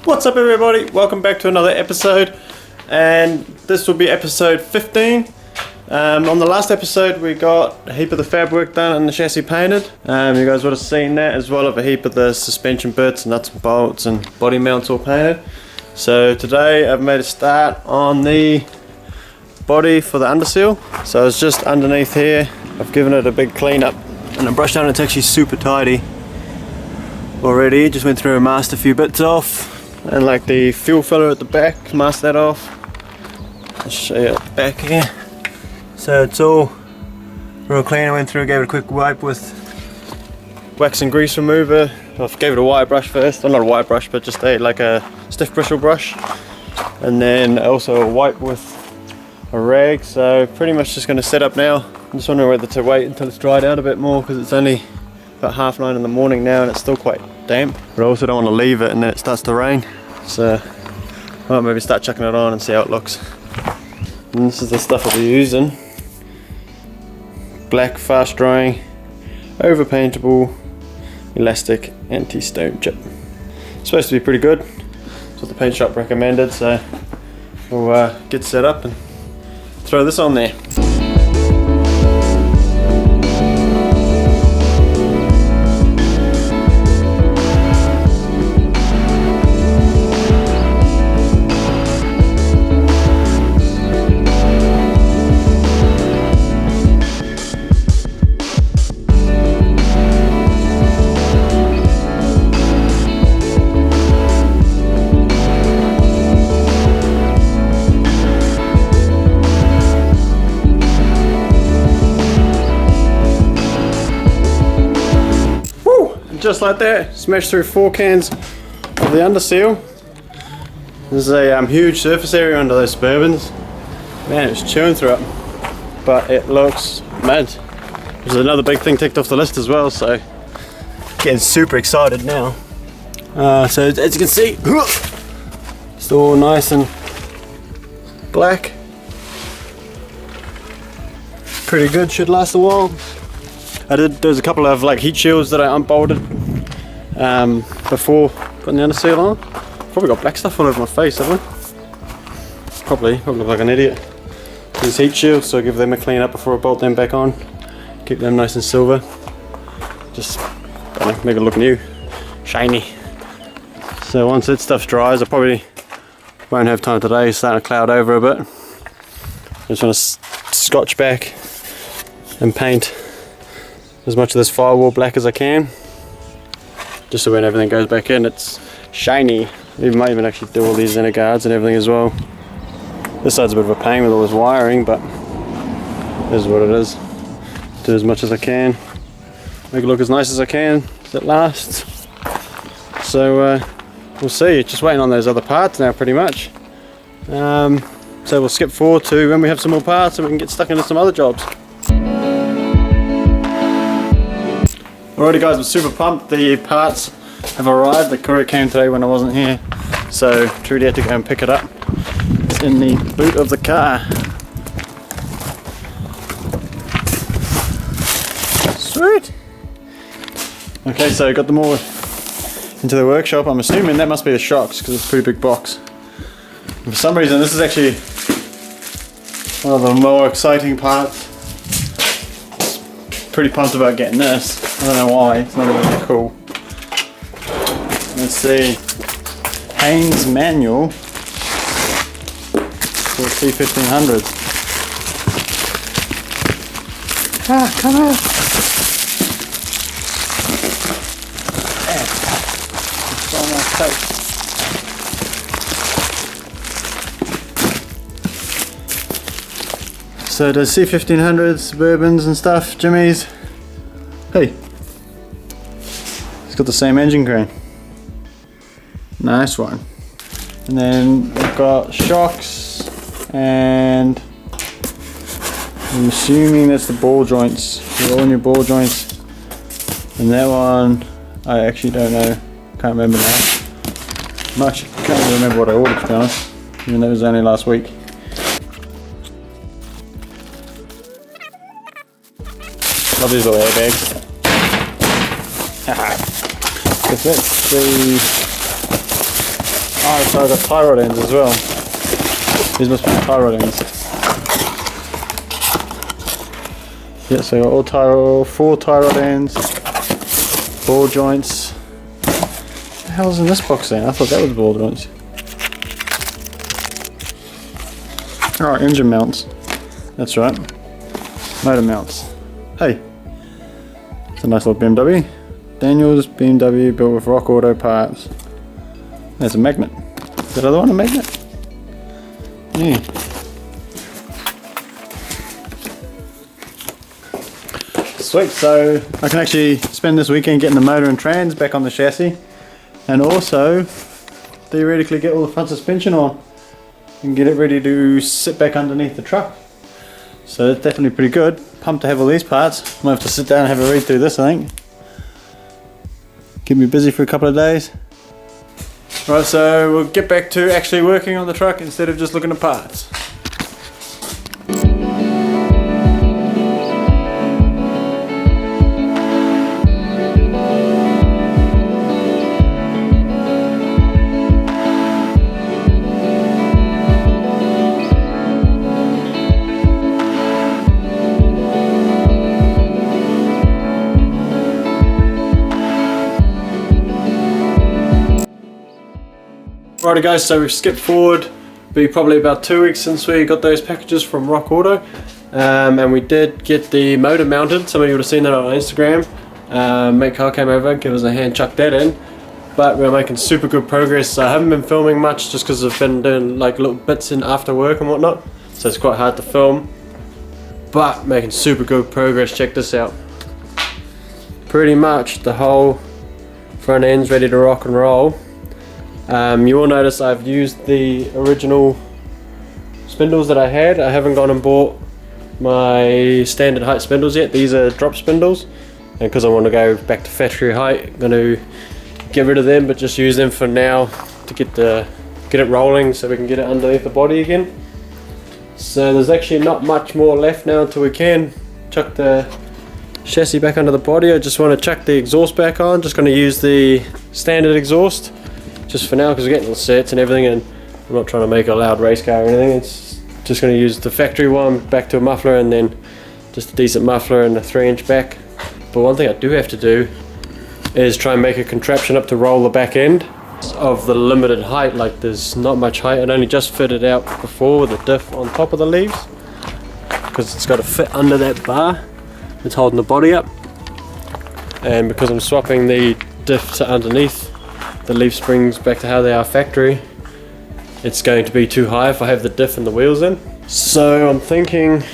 What's up everybody, welcome back to another episode, and this will be episode 15. On the last episode we got a heap of the fab work done and the chassis painted. You guys would have seen that, as well as a heap of the suspension bits, nuts and bolts and body mounts all painted. So today I've made a start on the body for the underseal. So it's just underneath here. I've given it a big clean up and a brush down. It's actually super tidy already. Just went through and masked a few bits off. And like the fuel filler at the back, mask that off. I'll show you at the back here. So it's all real clean. I went through, gave it a quick wipe with wax and grease remover. I gave it a wire brush first, well, not a wire brush, but just like a stiff bristle brush. And then also a wipe with a rag. So pretty much just going to set up now. I'm just wondering whether to wait until it's dried out a bit more, because it's only about 9:30 in the morning now and it's still quite damp, but I also don't want to leave it and then it starts to rain, so I might maybe start chucking it on and see how it looks. And this is the stuff I'll be using: black fast drying, over paintable, elastic anti-stone chip. It's supposed to be pretty good. That's what the paint shop recommended, so we'll get set up and throw this on there. Just like that, smashed through 4 cans of the underseal. There's a huge surface area under those Suburbans. Man, it's chewing through it, but it looks mad. There's another big thing ticked off the list as well, so getting super excited now. So as you can see, it's all nice and black. Pretty good, should last a while. There's a couple of like heat shields that I unbolted before putting the underseal on. Probably got black stuff all over my face, haven't I? Probably look like an idiot. These heat shields, so I give them a clean up before I bolt them back on. Keep them nice and silver. Just make it look new, shiny. So once that stuff dries, I probably won't have time today. It's starting to cloud over a bit. I just want to scotch back and paint as much of this firewall black as I can, just so when everything goes back in it's shiny. You might even actually do all these inner guards and everything as well. This side's a bit of a pain with all this wiring, but this is what it is. Do as much as I can, make it look as nice as I can as it lasts. So we'll see, just waiting on those other parts now pretty much. So we'll skip forward to when we have some more parts and we can get stuck into some other jobs. Alrighty guys, I'm super pumped. The parts have arrived. The courier came today when I wasn't here, so Trudy had to go and pick it up. It's in the boot of the car. Sweet! Okay, so I got them all into the workshop. I'm assuming that must be the shocks because it's a pretty big box. And for some reason this is actually one of the more exciting parts. Pretty pumped about getting this. I don't know why, it's not really cool. Let's see. Haynes manual for C1500s. Ah, come on! It's on my tape. So the C1500s, Suburbans and stuff, Jimmy's. Hey, it's got the same engine crane. Nice one. And then we've got shocks, and I'm assuming that's the ball joints. All new ball joints. And that one, I actually don't know. Can't remember now. Can't really remember what I ordered, to be honest. Even though it was only last week. Love these little airbags. Guess that's the Oh, so I've got tie rod ends as well. These must be tie rod ends. Yeah, so I got all 4 tie rod ends, ball joints. What the hell's in this box then? I thought that was ball joints. Oh, engine mounts. That's right. Motor mounts. Hey, it's a nice little BMW. Daniel's BMW built with Rock Auto parts. There's a magnet. Is that other one a magnet? Yeah. Sweet, so I can actually spend this weekend getting the motor and trans back on the chassis, and also theoretically get all the front suspension on and get it ready to sit back underneath the truck. So that's definitely pretty good. Pumped to have all these parts. Might have to sit down and have a read through this, I think. Keep me busy for a couple of days. Right, so we'll get back to actually working on the truck instead of just looking at parts. Righty guys, so we've skipped forward, be probably about 2 weeks since we got those packages from Rock Auto, and we did get the motor mounted. Some of you would have seen that on Instagram. Mate Carl came over, give us a hand, chuck that in, but we're making super good progress. I haven't been filming much just because I've been doing like little bits in after work and whatnot, so it's quite hard to film, but making super good progress. Check this out. Pretty much the whole front end's ready to rock and roll. You will notice I've used the original spindles that I had. I haven't gone and bought my standard height spindles yet. These are drop spindles, and because I want to go back to factory height, I'm going to get rid of them but just use them for now to get it rolling so we can get it underneath the body again. So there's actually not much more left now until we can chuck the chassis back under the body. I just want to chuck the exhaust back on. Just going to use the standard exhaust just for now because we're getting the sets and everything, and I'm not trying to make a loud race car or anything. It's just going to use the factory one back to a muffler, and then just a decent muffler and a 3-inch back. But one thing I do have to do is try and make a contraption up to roll the back end of the limited height. Like there's not much height. It only just fitted out before with a diff on top of the leaves because it's got to fit under that bar that's holding the body up, and because I'm swapping the diff to underneath the leaf springs back to how they are factory, it's going to be too high if I have the diff and the wheels in. So I'm thinking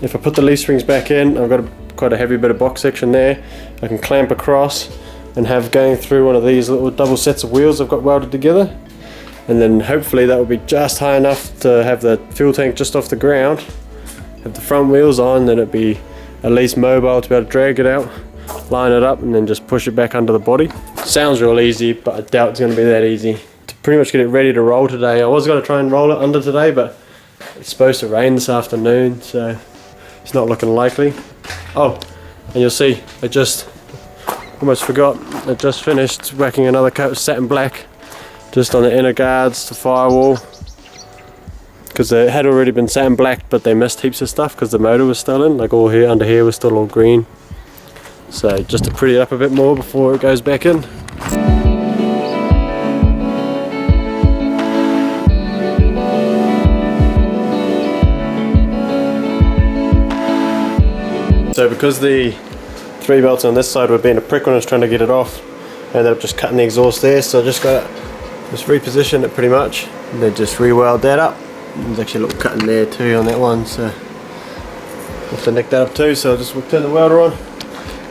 if I put the leaf springs back in, I've got quite a heavy bit of box section there, I can clamp across and have going through one of these little double sets of wheels I've got welded together, and then hopefully that will be just high enough to have the fuel tank just off the ground, have the front wheels on, then it'd be at least mobile to be able to drag it out, line it up, and then just push it back under the body. Sounds real easy, but I doubt it's going to be that easy. To pretty much get it ready to roll today, I was going to try and roll it under today, but it's supposed to rain this afternoon, so it's not looking likely. Oh, and you'll see, I just almost forgot, I just finished whacking another coat of satin black just on the inner guards, the firewall, because it had already been satin black, but they missed heaps of stuff because the motor was still in, like all here under here was still all green. So just to pretty it up a bit more before it goes back in. So because the 3 belts on this side were being a prick when I was trying to get it off, I ended up just cutting the exhaust there, so I just got just repositioned it pretty much, and then just re-weld that up. There's actually a little cut in there too on that one, so I have to nick that up too, so I'll just turn the welder on,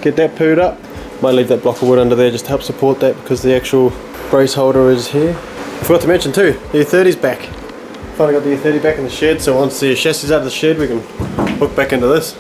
get that pooed up. Might leave that block of wood under there just to help support that because the actual brace holder is here. I forgot to mention too, the E30's back. Finally got the E30 back in the shed, so once the chassis is out of the shed we can hook back into this.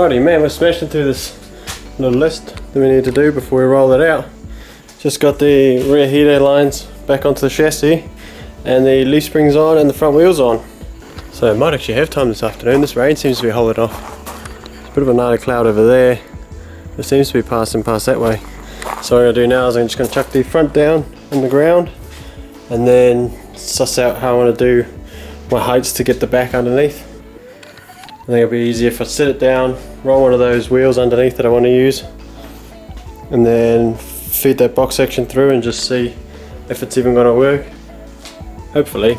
Alrighty man, we're smashing through this little list that we need to do before we roll it out. Just got the rear heater lines back onto the chassis and the leaf springs on and the front wheels on. So I might actually have time this afternoon. This rain seems to be holding off. There's a bit of a gnarly cloud over there. It seems to be passing past that way. So what I'm going to do now is I'm just going to chuck the front down on the ground and then suss out how I want to do my heights to get the back underneath. I think it'll be easier if I sit it down, roll one of those wheels underneath that I want to use, and then feed that box section through and just see if it's even going to work. Hopefully.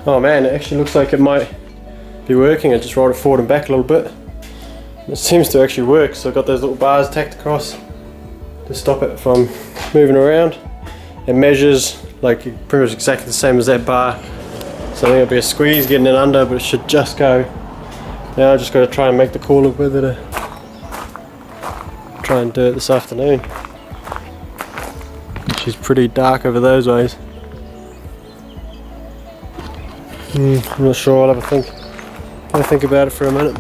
Oh man, it actually looks like it might be working. I just rolled it forward and back a little bit. It seems to actually work, so I've got those little bars tacked across to stop it from moving around. It measures like pretty much exactly the same as that bar. So I think it'll be a squeeze getting it under, but it should just go. Now I just got to try and make the call of whether to try and do it this afternoon. She's pretty dark over those ways. I'm not sure, I'll have a think about it for a minute.